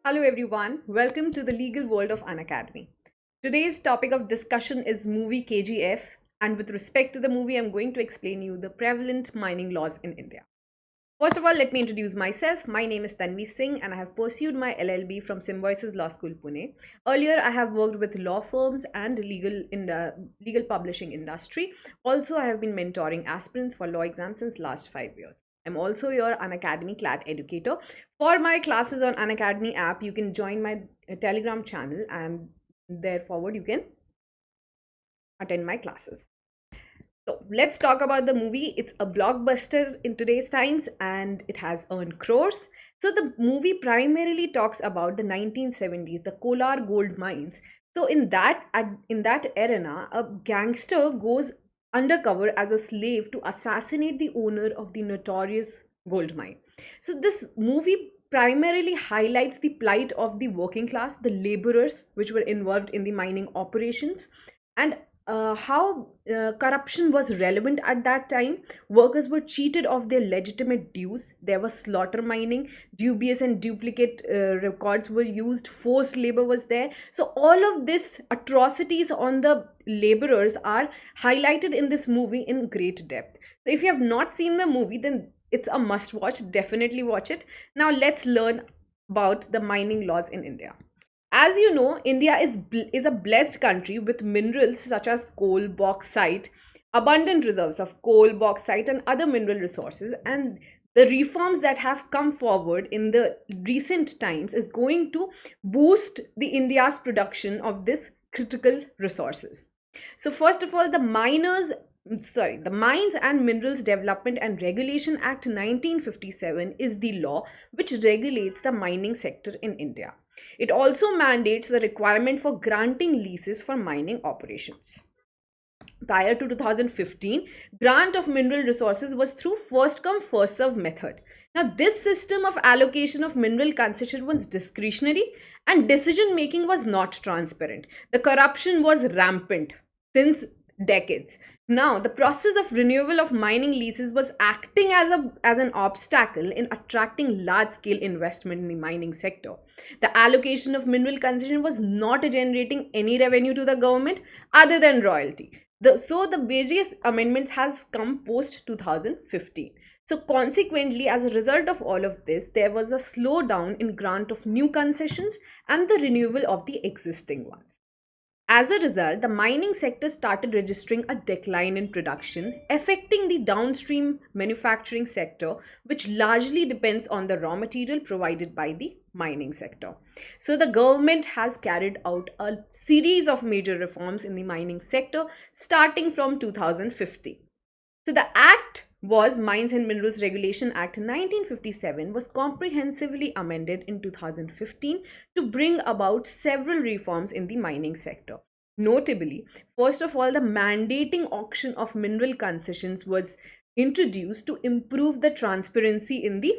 Hello everyone, welcome to the legal world of Unacademy. Today's topic of discussion is movie KGF, and with respect to the movie, I'm going to explain you the prevalent mining laws in India. First of all, let me introduce myself. My name is Tanvi Singh and I have pursued my LLB from Symbiosis Law School, Pune. Earlier, I have worked with law firms and legal in the legal publishing industry. Also, I have been mentoring aspirants for law exams since last 5 years. I'm also your Unacademy clad educator. For my classes on Unacademy app, you can join my Telegram channel and therefore you can attend my classes. So let's talk about the movie. It's a blockbuster in today's times and it has earned crores. So the movie primarily talks about the 1970s, the Kolar Gold mines. So in that arena, a gangster goes undercover as a slave to assassinate the owner of the notorious gold mine. So this movie primarily highlights the plight of the working class, the laborers which were involved in the mining operations, and how corruption was relevant at that time. Workers were cheated of their legitimate dues. There was slaughter mining, dubious and duplicate records were used, forced labor was there. So all of this atrocities on the laborers are highlighted in this movie in great depth. So if you have not seen the movie, then it's a must watch. Definitely watch it. Now let's learn about the mining laws in India. As you know, India is a blessed country with minerals such as coal, bauxite, abundant reserves of coal, bauxite, and other mineral resources. And the reforms that have come forward in the recent times is going to boost the India's production of this critical resources. So, first of all, the Mines and Minerals Development and Regulation Act 1957 is the law which regulates the mining sector in India. It also mandates the requirement for granting leases for mining operations. Prior to 2015, grant of mineral resources was through first come first serve method. Now this system of allocation of mineral concession was discretionary and decision making was not transparent. The corruption was rampant since decades. Now, the process of renewal of mining leases was acting as an obstacle in attracting large scale investment in the mining sector. The allocation of mineral concession was not generating any revenue to the government other than royalty. So, the various amendments has come post 2015. So, consequently, as a result of all of this, there was a slowdown in grant of new concessions and the renewal of the existing ones. As a result, the mining sector started registering a decline in production, affecting the downstream manufacturing sector, which largely depends on the raw material provided by the mining sector. So, the government has carried out a series of major reforms in the mining sector starting from 2015. So the act was Mines and Minerals Regulation Act 1957 was comprehensively amended in 2015 to bring about several reforms in the mining sector. Notably, first of all, the mandating auction of mineral concessions was introduced to improve the transparency in the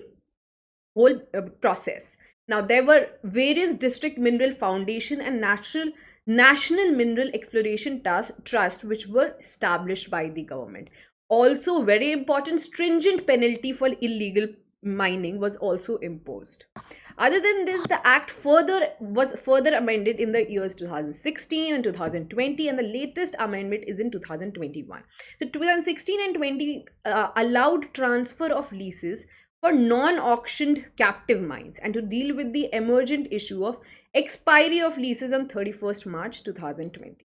whole process. Now, there were various district mineral foundation and national mineral exploration trust which were established by the government. Also, very important, stringent penalty for illegal mining was also imposed. Other than this, the act was further amended in the years 2016 and 2020, and the latest amendment is in 2021. So 2016 and 20 allowed transfer of leases for non-auctioned captive mines and to deal with the emergent issue of expiry of leases on 31st March 2020.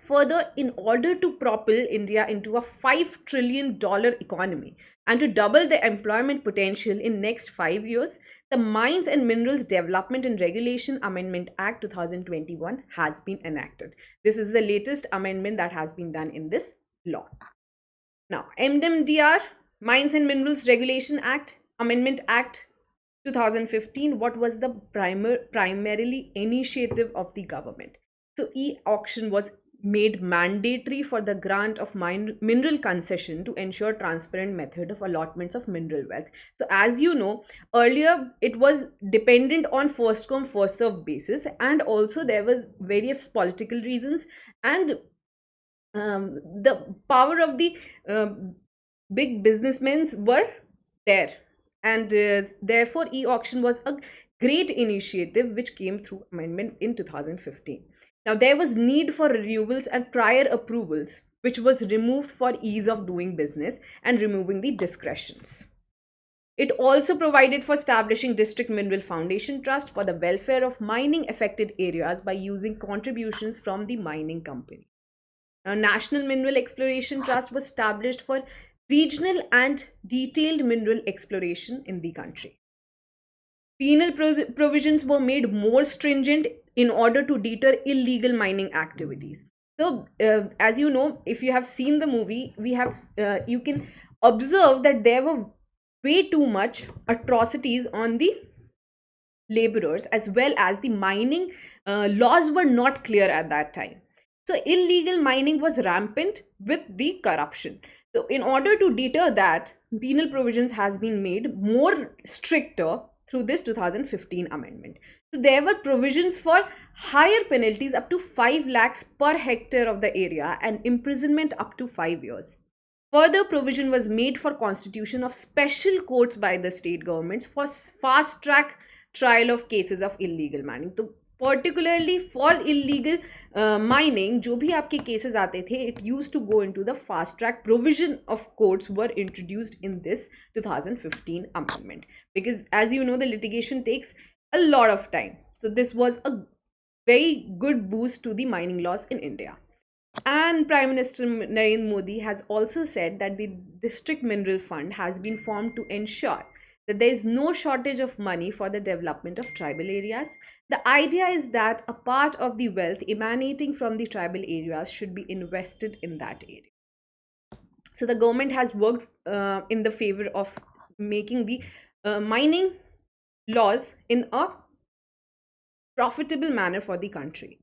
Further, in order to propel India into a $5 trillion economy and to double the employment potential in next 5 years, the Mines and Minerals Development and Regulation Amendment Act 2021 has been enacted. This is the latest amendment that has been done in this law. Now, MMDR, Mines and Minerals Regulation Act, Amendment Act 2015, what was the primarily initiative of the government? So, e-auction was made mandatory for the grant of mineral concession to ensure transparent method of allotments of mineral wealth. So as you know, earlier it was dependent on first come first serve basis, and also there was various political reasons, and the power of the big businessmen were there, and therefore e-auction was a great initiative which came through amendment in 2015. Now, there was need for renewals and prior approvals, which was removed for ease of doing business and removing the discretions. It also provided for establishing District Mineral Foundation Trust for the welfare of mining affected areas by using contributions from the mining company. A National Mineral Exploration Trust was established for regional and detailed mineral exploration in the country. Penal provisions were made more stringent in order to deter illegal mining activities. So, as you know, if you have seen the movie, you can observe that there were way too much atrocities on the laborers, as well as the mining laws were not clear at that time. So illegal mining was rampant with the corruption. So in order to deter that, penal provisions has been made more stricter through this 2015 amendment. So there were provisions for higher penalties up to 5 lakhs per hectare of the area and imprisonment up to 5 years. Further provision was made for constitution of special courts by the state governments for fast track trial of cases of illegal mining. So particularly for illegal mining, जो भी आपके cases आते थे, it used to go into the fast track. Provision of courts were introduced in this 2015 amendment, because as you know, the litigation takes a lot of time. So this was a very good boost to the mining laws in India. And Prime Minister Narendra Modi has also said that the District Mineral Fund has been formed to ensure that there is no shortage of money for the development of tribal areas. The idea is that a part of the wealth emanating from the tribal areas should be invested in that area. So the government has worked in the favor of making the mining laws in a profitable manner for the country.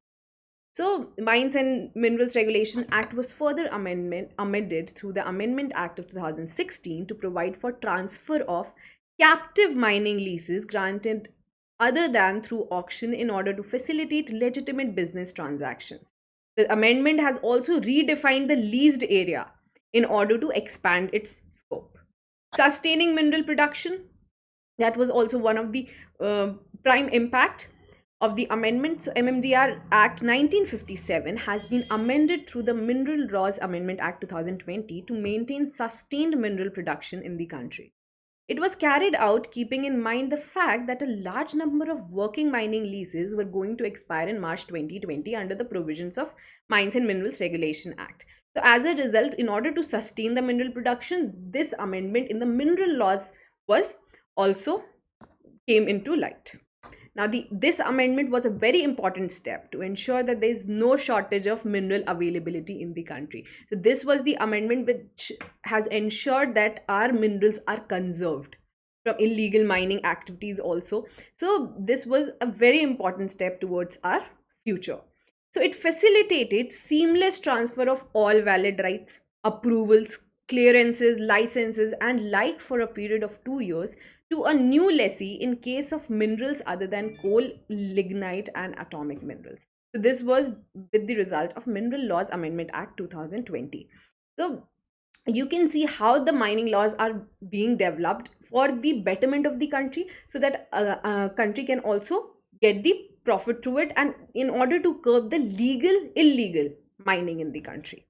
So, Mines and Minerals Regulation Act was further amended through the Amendment Act of 2016 to provide for transfer of captive mining leases granted other than through auction in order to facilitate legitimate business transactions. The amendment has also redefined the leased area in order to expand its scope. Sustaining mineral production, that was also one of the prime impact of the amendment. So MMDR Act 1957 has been amended through the Mineral Laws Amendment Act 2020 to maintain sustained mineral production in the country. It was carried out keeping in mind the fact that a large number of working mining leases were going to expire in March 2020 under the provisions of Mines and Minerals Regulation Act. So as a result, in order to sustain the mineral production, this amendment in the mineral laws was also came into light. Now, this amendment was a very important step to ensure that there is no shortage of mineral availability in the country. So this was the amendment which has ensured that our minerals are conserved from illegal mining activities also. So this was a very important step towards our future. So it facilitated seamless transfer of all valid rights, approvals, clearances, licenses and like for a period of 2 years to a new lessee in case of minerals other than coal, lignite and atomic minerals. So this was with the result of Mineral Laws Amendment Act 2020. So you can see how the mining laws are being developed for the betterment of the country, so that a country can also get the profit through it, and in order to curb the illegal mining in the country.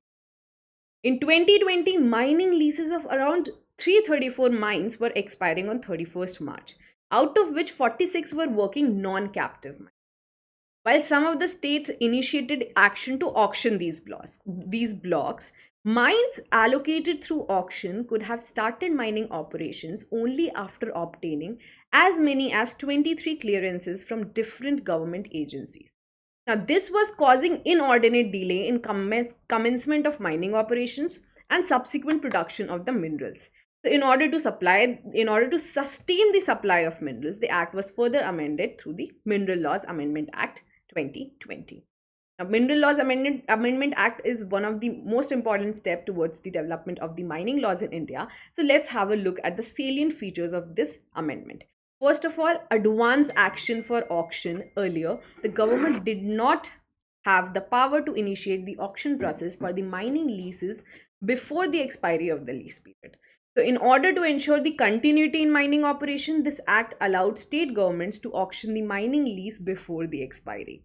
In 2020, mining leases of around 334 mines were expiring on 31st March, out of which 46 were working non-captive mines. While some of the states initiated action to auction these blocks, mines allocated through auction could have started mining operations only after obtaining as many as 23 clearances from different government agencies. Now, this was causing inordinate delay in commencement of mining operations and subsequent production of the minerals. So in order to sustain the supply of minerals, the act was further amended through the Mineral Laws Amendment Act 2020. Now, Mineral Laws Amendment Act is one of the most important steps towards the development of the mining laws in India. So let's have a look at the salient features of this amendment. First of all, advance action for auction. Earlier, the government did not have the power to initiate the auction process for the mining leases before the expiry of the lease period. So, in order to ensure the continuity in mining operation, this act allowed state governments to auction the mining lease before the expiry.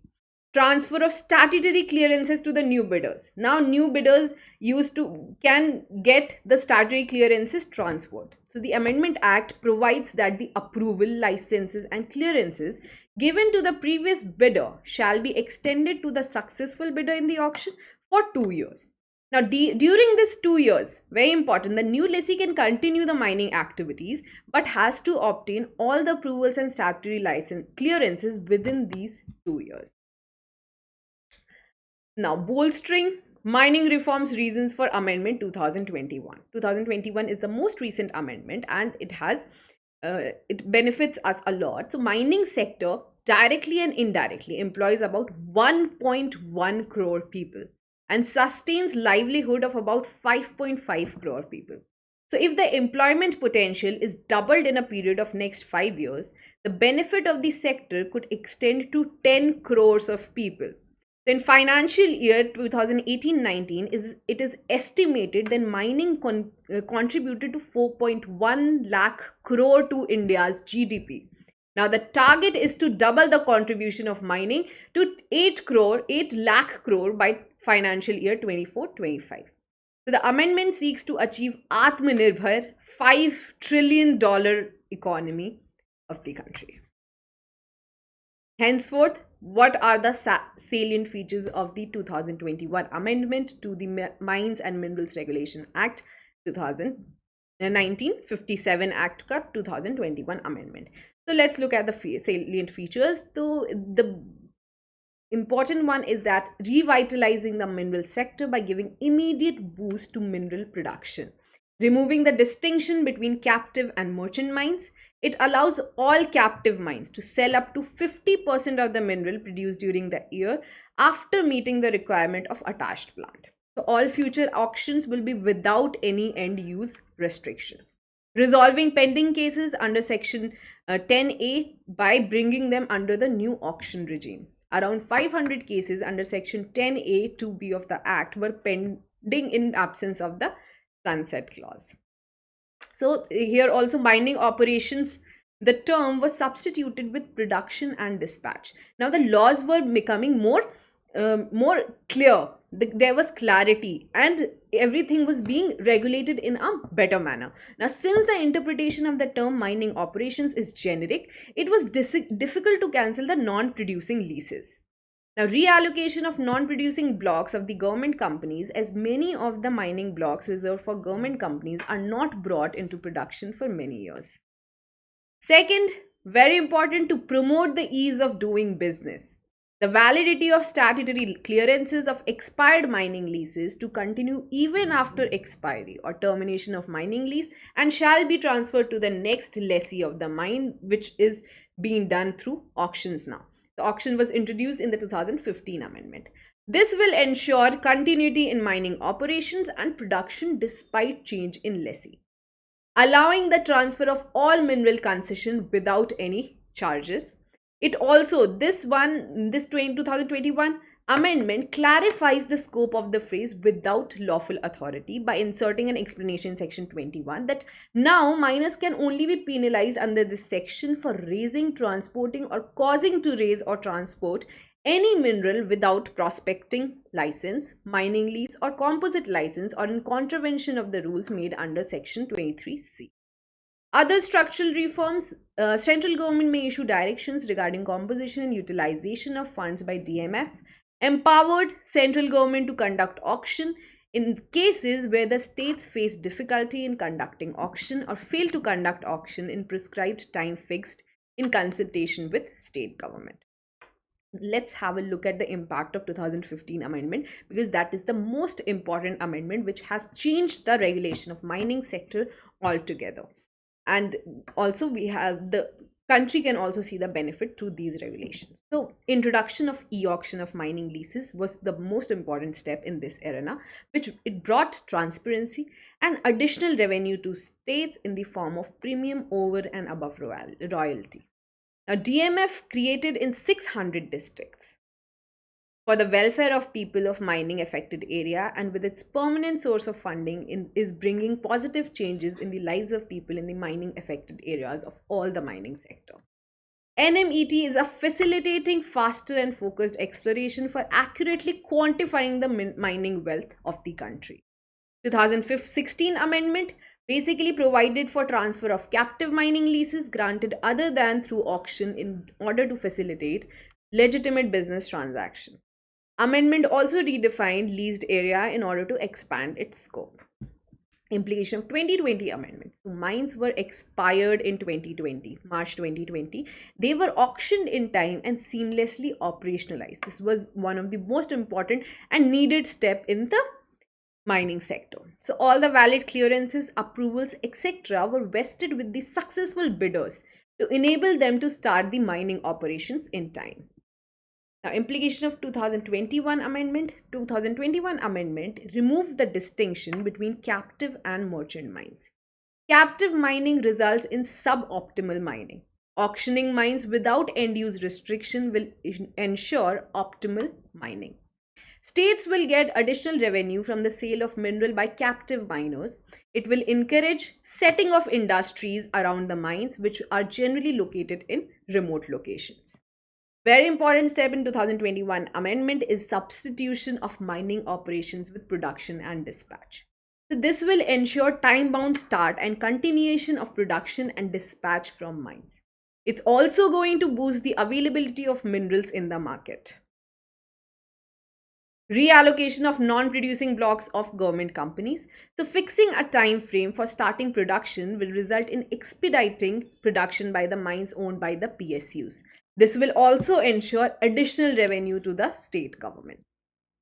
Transfer of statutory clearances to the new bidders. Now, new bidders can get the statutory clearances transferred. So, the Amendment Act provides that the approval, licenses, and clearances given to the previous bidder shall be extended to the successful bidder in the auction for 2 years. Now, during this 2 years, very important, the new lessee can continue the mining activities but has to obtain all the approvals and statutory license clearances within these 2 years. Now, bolstering mining reforms reasons for amendment 2021. 2021 is the most recent amendment, and it benefits us a lot. So, mining sector directly and indirectly employs about 1.1 crore people and sustains livelihood of about 5.5 crore people. So, if the employment potential is doubled in a period of next 5 years, the benefit of the sector could extend to 10 crores of people. In financial year 2018-19, it is estimated that mining contributed to 4.1 lakh crore to India's GDP. Now the target is to double the contribution of mining to 8 lakh crore by financial year 24-25. So the amendment seeks to achieve Atmanirbhar $5 trillion economy of the country. Henceforth, what are the salient features of the 2021 amendment to the Mines and Minerals Regulation Act 1957 Act Cut 2021 amendment? So let's look at the salient features. So the important one is that revitalizing the mineral sector by giving immediate boost to mineral production, removing the distinction between captive and merchant mines. It allows all captive mines to sell up to 50% of the mineral produced during the year after meeting the requirement of attached plant. So all future auctions will be without any end use restrictions. Resolving pending cases under section 10A by bringing them under the new auction regime. Around 500 cases under section 10A 2B of the Act were pending in absence of the sunset clause. So here also mining operations, the term was substituted with production and dispatch. Now the laws were becoming more clear. There was clarity and everything was being regulated in a better manner. Now since the interpretation of the term mining operations is generic, it was difficult to cancel the non-producing leases. Now, reallocation of non-producing blocks of the government companies, as many of the mining blocks reserved for government companies are not brought into production for many years. Second, very important, to promote the ease of doing business. The validity of statutory clearances of expired mining leases to continue even after expiry or termination of mining lease and shall be transferred to the next lessee of the mine, which is being done through auctions now. The auction was introduced in the 2015 amendment. This will ensure continuity in mining operations and production despite change in lessee, allowing the transfer of all mineral concession without any charges. It also, this 2021 amendment clarifies the scope of the phrase without lawful authority by inserting an explanation in section 21 that now miners can only be penalized under this section for raising, transporting, or causing to raise or transport any mineral without prospecting license, mining lease, or composite license, or in contravention of the rules made under section 23C. Other structural reforms, central government may issue directions regarding composition and utilization of funds by DMF, empowered central government to conduct auction in cases where the states face difficulty in conducting auction or fail to conduct auction in prescribed time fixed in consultation with state government. Let's have a look at the impact of 2015 amendment, because that is the most important amendment which has changed the regulation of mining sector altogether. And also we have the country can also see the benefit through these regulations. So introduction of e-auction of mining leases was the most important step in this arena, which it brought transparency and additional revenue to states in the form of premium over and above royalty. Now DMF created in 600 districts. for the welfare of people of mining affected area, and with its permanent source of funding is bringing positive changes in the lives of people in the mining affected areas of all the mining sector. NMET is a facilitating faster and focused exploration for accurately quantifying the mining wealth of the country. 2016 amendment basically provided for transfer of captive mining leases granted other than through auction in order to facilitate legitimate business transaction. Amendment also redefined leased area in order to expand its scope. Implication of 2020 amendments. So mines were expired in 2020, March 2020. They were auctioned in time and seamlessly operationalized. This was one of the most important and needed step in the mining sector. So all the valid clearances, approvals, etc. were vested with the successful bidders to enable them to start the mining operations in time. Now, implication of 2021 amendment. 2021 amendment removed the distinction between captive and merchant mines. Captive mining results in suboptimal mining. Auctioning mines without end-use restriction will ensure optimal mining. States will get additional revenue from the sale of mineral by captive miners. It will encourage setting of industries around the mines, which are generally located in remote locations. Very important step in 2021 amendment is substitution of mining operations with production and dispatch. So this will ensure time-bound start and continuation of production and dispatch from mines. It's also going to boost the availability of minerals in the market. Reallocation of non-producing blocks of government companies. So fixing a time frame for starting production will result in expediting production by the mines owned by the PSUs. This will also ensure additional revenue to the state government.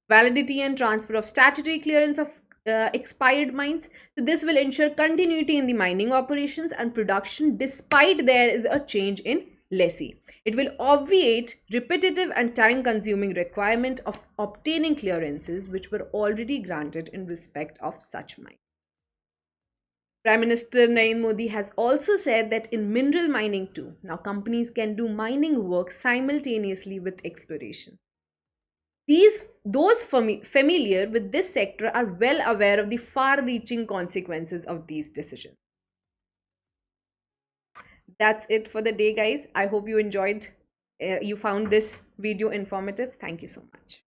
Validity and transfer of statutory clearance of expired mines. So this will ensure continuity in the mining operations and production despite there is a change in lessee. It will obviate repetitive and time-consuming requirement of obtaining clearances which were already granted in respect of such mine. Prime Minister Narendra Modi has also said that in mineral mining too, now companies can do mining work simultaneously with exploration. Those familiar with this sector are well aware of the far-reaching consequences of these decisions. That's it for the day, guys. I hope you enjoyed, you found this video informative. Thank you so much.